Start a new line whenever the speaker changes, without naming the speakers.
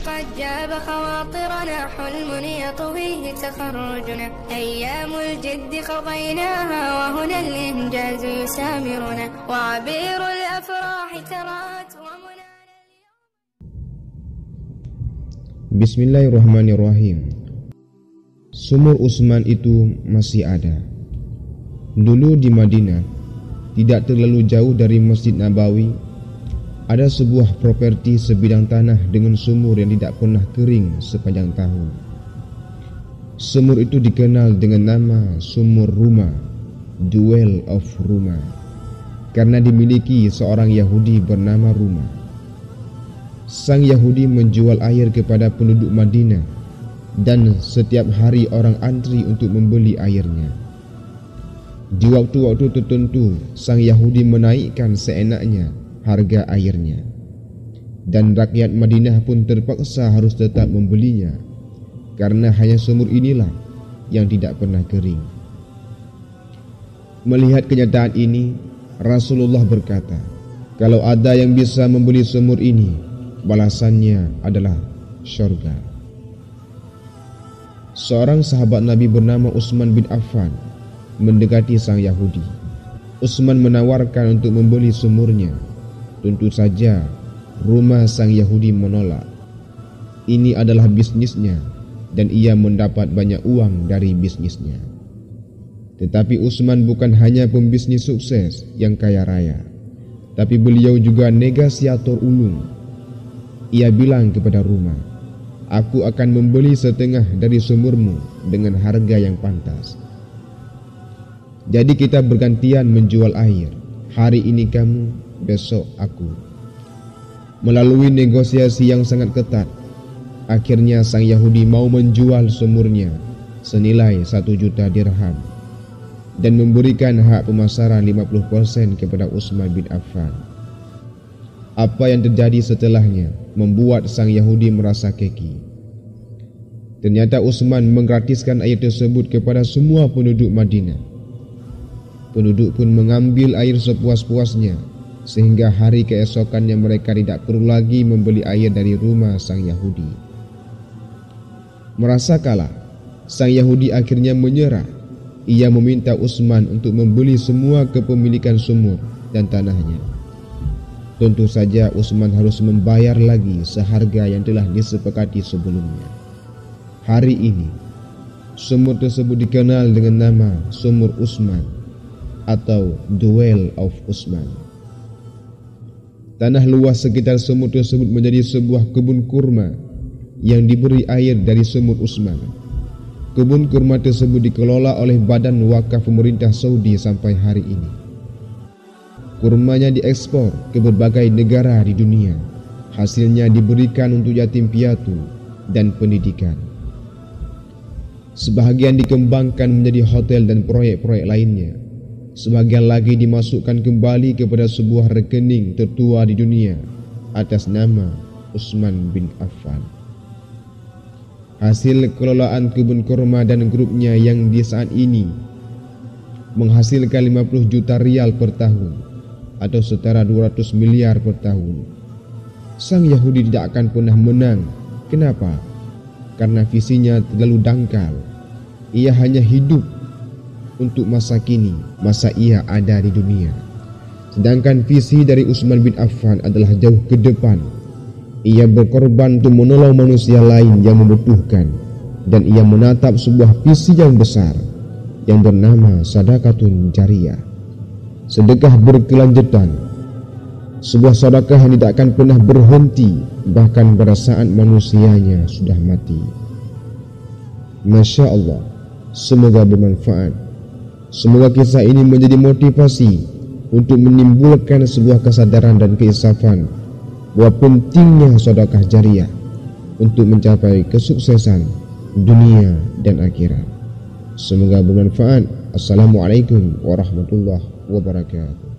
قد جاب خواطرنا حلم يطويه تخرجنا أيام الجد قضيناها وهنا الإنجاز يسامرنا وعبير الأفراح ترات ومنانا.
Bismillahirrahmanirrahim. Sumur Utsman itu masih ada. Dulu di Madinah, tidak terlalu jauh dari Masjid Nabawi, ada sebuah properti sebidang tanah dengan sumur yang tidak pernah kering sepanjang tahun. Sumur itu dikenal dengan nama Sumur Ruma, The Well of Ruma, karena dimiliki seorang Yahudi bernama Ruma. Sang Yahudi menjual air kepada penduduk Madinah dan setiap hari orang antri untuk membeli airnya. Di waktu-waktu tertentu, sang Yahudi menaikkan seenaknya harga airnya, dan rakyat Madinah pun terpaksa harus tetap membelinya karena hanya sumur inilah yang tidak pernah kering. Melihat kenyataan ini, Rasulullah berkata, kalau ada yang bisa membeli sumur ini, balasannya adalah syurga. Seorang sahabat Nabi bernama Utsman bin Affan mendekati sang Yahudi. Utsman menawarkan untuk membeli sumurnya. Tentu saja rumah sang Yahudi menolak. Ini adalah bisnisnya dan ia mendapat banyak uang dari bisnisnya. Tetapi Utsman bukan hanya pembisnis sukses yang kaya raya, tapi beliau juga negosiator ulung. Ia bilang kepada Ruma, aku akan membeli setengah dari sumurmu dengan harga yang pantas. Jadi kita bergantian menjual air. Hari ini kamu, besok aku. Melalui negosiasi yang sangat ketat, akhirnya sang Yahudi mau menjual sumurnya senilai 1 juta dirham dan memberikan hak pemasaran 50% kepada Utsman bin Affan. Apa yang terjadi setelahnya membuat sang Yahudi merasa keki. Ternyata Utsman menggratiskan air tersebut kepada semua penduduk Madinah. Penduduk pun mengambil air sepuas-puasnya, sehingga hari keesokannya mereka tidak perlu lagi membeli air dari rumah sang Yahudi. Merasa kalah, sang Yahudi akhirnya menyerah. Ia meminta Utsman untuk membeli semua kepemilikan sumur dan tanahnya. Tentu saja Utsman harus membayar lagi seharga yang telah disepakati sebelumnya. Hari ini, sumur tersebut dikenal dengan nama Sumur Utsman atau The Well of Utsman. Tanah luas sekitar sumur tersebut menjadi sebuah kebun kurma yang diberi air dari sumur Utsman. Kebun kurma tersebut dikelola oleh Badan Wakaf Pemerintah Saudi sampai hari ini. Kurmanya diekspor ke berbagai negara di dunia. Hasilnya diberikan untuk yatim piatu dan pendidikan. Sebahagian dikembangkan menjadi hotel dan proyek-proyek lainnya. Sebagian lagi dimasukkan kembali kepada sebuah rekening tertua di dunia atas nama Utsman bin Affan. Hasil kelolaan kebun kurma dan grupnya yang di saat ini menghasilkan 50 juta rial per tahun atau setara 200 miliar per tahun. Sang Yahudi tidak akan pernah menang. Kenapa? Karena visinya terlalu dangkal. Ia hanya hidup untuk masa kini, masa ia ada di dunia. Sedangkan visi dari Utsman bin Affan adalah jauh ke depan. Ia berkorban untuk menolong manusia lain yang membutuhkan, dan ia menatap sebuah visi yang besar yang bernama Sadaqatun Jariyah, sedekah berkelanjutan. Sebuah sedekah yang tidak akan pernah berhenti bahkan pada saat manusianya sudah mati. Masya Allah, semoga bermanfaat. Semoga kisah ini menjadi motivasi untuk menimbulkan sebuah kesadaran dan keinsafan bahwa pentingnya sedekah jariyah untuk mencapai kesuksesan dunia dan akhirat. Semoga bermanfaat. Assalamualaikum warahmatullahi wabarakatuh.